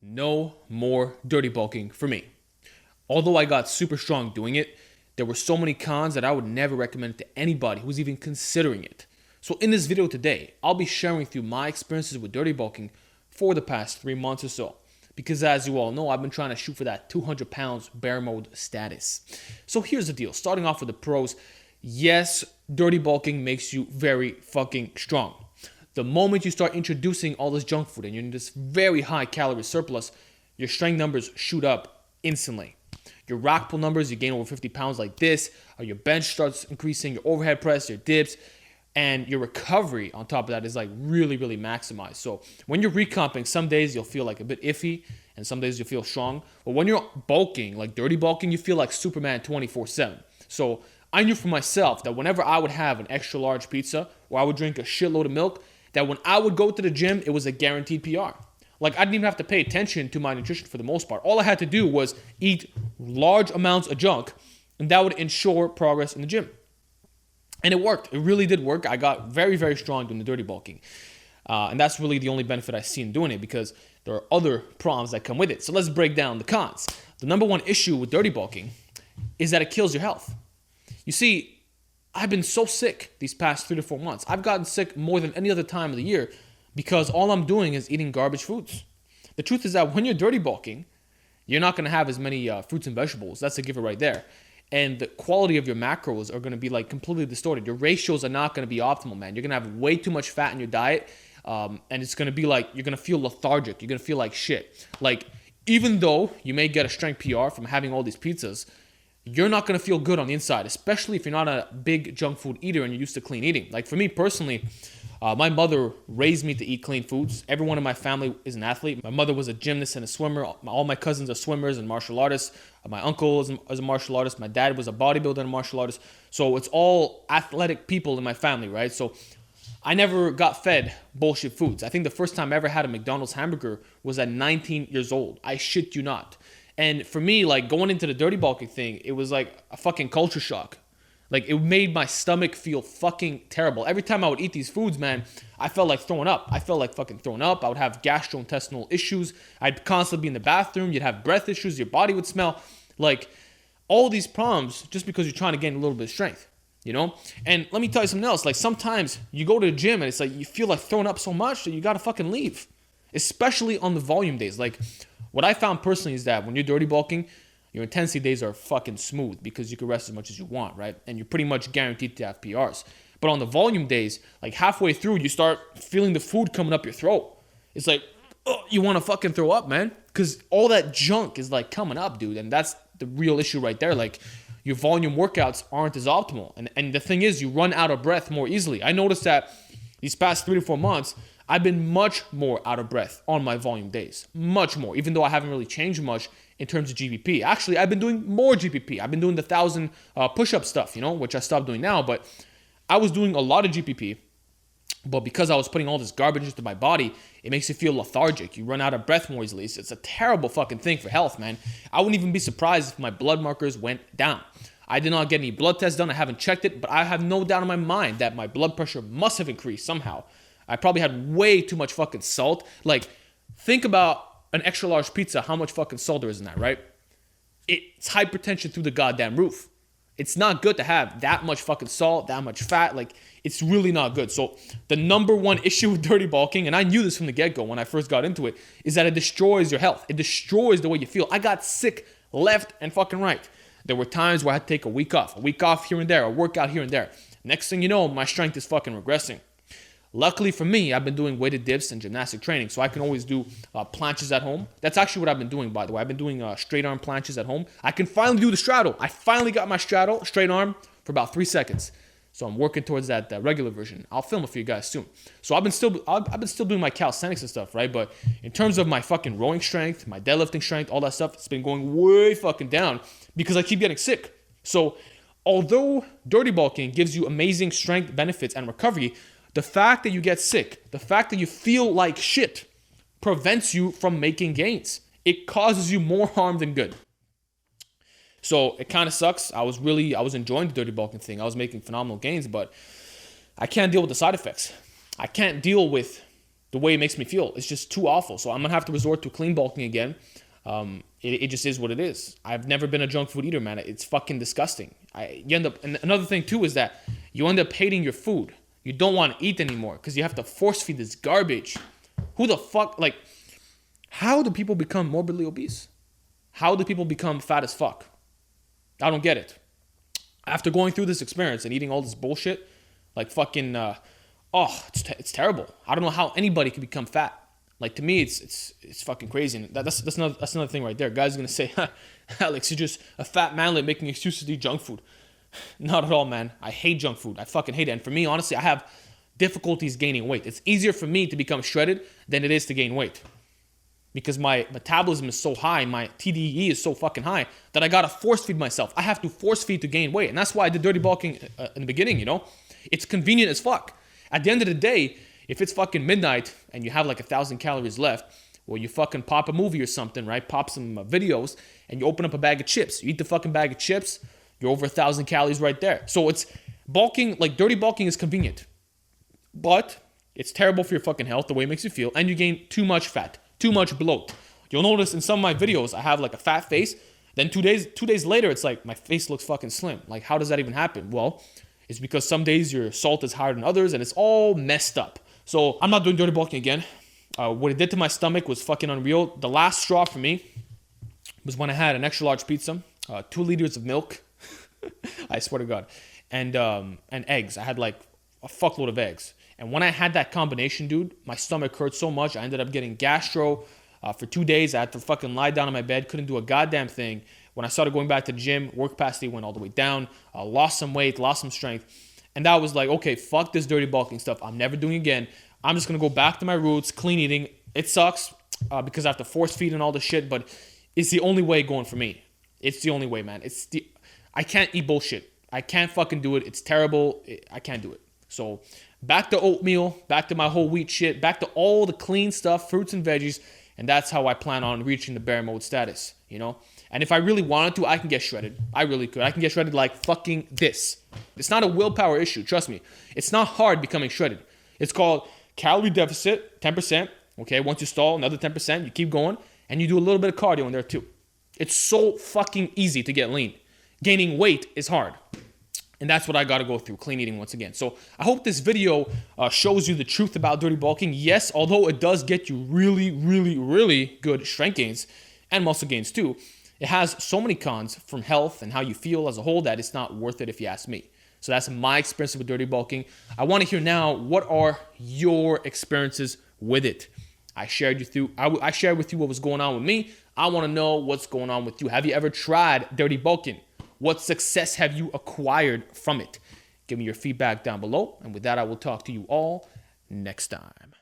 No more dirty bulking for me. Although I got super strong doing it, there were so many cons that I would never recommend it to anybody who's even considering it. So in this video today, I'll be sharing with you my experiences with dirty bulking for the past 3 months or so. Because as you all know, I've been trying to shoot for that 200 pounds bear mode status. So here's the deal. Starting off with the pros, yes, dirty bulking makes you very fucking strong. The moment you start introducing all this junk food and you're in this very high calorie surplus, your strength numbers shoot up instantly. Your rack pull numbers, you gain over 50 pounds like this, your bench starts increasing, your overhead press, your dips, and your recovery on top of that is like really, really maximized. So when you're recomping, some days you'll feel like a bit iffy and some days you'll feel strong. But when you're bulking, like dirty bulking, you feel like Superman 24/7. So I knew for myself that whenever I would have an extra large pizza or I would drink a shitload of milk, that when I would go to the gym, it was a guaranteed PR. Like I didn't even have to pay attention to my nutrition for the most part. All I had to do was eat large amounts of junk and that would ensure progress in the gym. And it worked. It really did work. I got very, very strong doing the dirty bulking. And that's really the only benefit I see in doing it because there are other problems that come with it. So let's break down the cons. The number one issue with dirty bulking is that it kills your health. You see, I've been so sick these past 3 to 4 months. I've gotten sick more than any other time of the year because all I'm doing is eating garbage foods. The truth is that when you're dirty bulking, you're not going to have as many fruits and vegetables. That's a giver right there. And the quality of your macros are going to be like completely distorted. Your ratios are not going to be optimal, man. You're going to have way too much fat in your diet. And it's going to be like, you're going to feel lethargic. You're going to feel like shit. Like, even though you may get a strength PR from having all these pizzas, you're not going to feel good on the inside, especially if you're not a big junk food eater and you're used to clean eating. Like for me personally, my mother raised me to eat clean foods. Everyone in my family is an athlete. My mother was a gymnast and a swimmer. All my cousins are swimmers and martial artists. My uncle is a martial artist. My dad was a bodybuilder and a martial artist. So it's all athletic people in my family, right? So I never got fed bullshit foods. I think the first time I ever had a McDonald's hamburger was at 19 years old. I shit you not. And for me, like going into the dirty bulking thing, it was like a fucking culture shock. Like it made my stomach feel fucking terrible. Every time I would eat these foods, man, I felt like throwing up. I felt like fucking throwing up. I would have gastrointestinal issues. I'd constantly be in the bathroom. You'd have breath issues. Your body would smell. Like all these problems just because you're trying to gain a little bit of strength, you know? And let me tell you something else. Like sometimes you go to the gym and it's like you feel like throwing up so much that you got to fucking leave, especially on the volume days. Like what I found personally is that when you're dirty bulking, your intensity days are fucking smooth because you can rest as much as you want, right? And you're pretty much guaranteed to have PRs. But on the volume days, like halfway through, you start feeling the food coming up your throat. It's like, oh, you want to fucking throw up, man. Because all that junk is like coming up, dude. And that's the real issue right there. Like your volume workouts aren't as optimal. And the thing is, you run out of breath more easily. I noticed that these past 3 to 4 months, I've been much more out of breath on my volume days. Much more, even though I haven't really changed much in terms of GPP. Actually, I've been doing more GPP. I've been doing the 1,000 push-up stuff, you know, which I stopped doing now. But I was doing a lot of GPP. But because I was putting all this garbage into my body, it makes you feel lethargic. You run out of breath more easily. It's a terrible fucking thing for health, man. I wouldn't even be surprised if my blood markers went down. I did not get any blood tests done. I haven't checked it, but I have no doubt in my mind that my blood pressure must have increased somehow. I probably had way too much fucking salt. Like, think about an extra large pizza, how much fucking salt there is in that, right? It's hypertension through the goddamn roof. It's not good to have that much fucking salt, that much fat. Like, it's really not good. So the number one issue with dirty bulking, and I knew this from the get-go when I first got into it, is that it destroys your health. It destroys the way you feel. I got sick left and fucking right. There were times where I had to take a week off here and there, a workout here and there. Next thing you know, my strength is fucking regressing. Luckily for me, I've been doing weighted dips and gymnastic training, so I can always do planches at home. That's actually what I've been doing, by the way. I've been doing straight arm planches at home. I can finally do the straddle. I finally got my straddle, straight arm, for about 3 seconds. So I'm working towards that regular version. I'll film it for you guys soon. So I've been still doing my calisthenics and stuff, right? But in terms of my fucking rowing strength, my deadlifting strength, all that stuff, it's been going way fucking down because I keep getting sick. So although dirty bulking gives you amazing strength benefits and recovery, the fact that you get sick, the fact that you feel like shit prevents you from making gains. It causes you more harm than good. So it kind of sucks. I was enjoying the dirty bulking thing. I was making phenomenal gains, but I can't deal with the side effects. I can't deal with the way it makes me feel. It's just too awful. So I'm going to have to resort to clean bulking again. It just is what it is. I've never been a junk food eater, man. It's fucking disgusting. You end up, and another thing too is that you end up hating your food. You don't want to eat anymore because you have to force feed this garbage. Who the fuck, like, how do people become morbidly obese? How do people become fat as fuck? I don't get it. After going through this experience and eating all this bullshit, like fucking, it's terrible. I don't know how anybody can become fat. Like, to me, it's fucking crazy. And that's another thing right there. Guys are gonna say, Alex, you're just a fat manlet making excuses to eat junk food. Not at all, man. I hate junk food. I fucking hate it. And for me, honestly, I have difficulties gaining weight. It's easier for me to become shredded than it is to gain weight. Because my metabolism is so high, my TDE is so fucking high, that I gotta force feed myself. I have to force feed to gain weight. And that's why I did dirty bulking in the beginning, you know? It's convenient as fuck. At the end of the day, if it's fucking midnight and you have like 1,000 calories left, well, you fucking pop a movie or something, right? Pop some videos and you open up a bag of chips. You eat the fucking bag of chips, you're over 1,000 calories right there. So it's bulking, like dirty bulking is convenient. But it's terrible for your fucking health, the way it makes you feel, and you gain too much fat, too much bloat. You'll notice in some of my videos, I have like a fat face. Then 2 days later, it's like my face looks fucking slim. Like, how does that even happen? Well, it's because some days your salt is higher than others and it's all messed up. So I'm not doing dirty bulking again. What it did to my stomach was fucking unreal. The last straw for me was when I had an extra large pizza, 2 liters of milk, I swear to God, and eggs. I had like a fuckload of eggs. And when I had that combination, dude, my stomach hurt so much. I ended up getting gastro for 2 days. I had to fucking lie down on my bed, couldn't do a goddamn thing. When I started going back to the gym, work capacity went all the way down, lost some weight, lost some strength. And that was like, okay, fuck this dirty bulking stuff. I'm never doing it again. I'm just going to go back to my roots, clean eating. It sucks because I have to force feed and all this shit, but it's the only way going for me. It's the only way, man. I can't eat bullshit. I can't fucking do it. It's terrible. I can't do it. So back to oatmeal, back to my whole wheat shit, back to all the clean stuff, fruits and veggies. And that's how I plan on reaching the bear mode status, you know? And if I really wanted to, I can get shredded. I really could. I can get shredded like fucking this. It's not a willpower issue, trust me. It's not hard becoming shredded. It's called calorie deficit, 10%. Okay, once you stall, another 10%. You keep going, and you do a little bit of cardio in there too. It's so fucking easy to get lean. Gaining weight is hard. And that's what I got to go through, clean eating once again. So I hope this video shows you the truth about dirty bulking. Yes, although it does get you really, really, really good strength gains and muscle gains too, it has so many cons from health and how you feel as a whole that it's not worth it if you ask me. So that's my experience with dirty bulking. I want to hear now, what are your experiences with it? I shared with you what was going on with me. I want to know what's going on with you. Have you ever tried dirty bulking? What success have you acquired from it? Give me your feedback down below. And with that, I will talk to you all next time.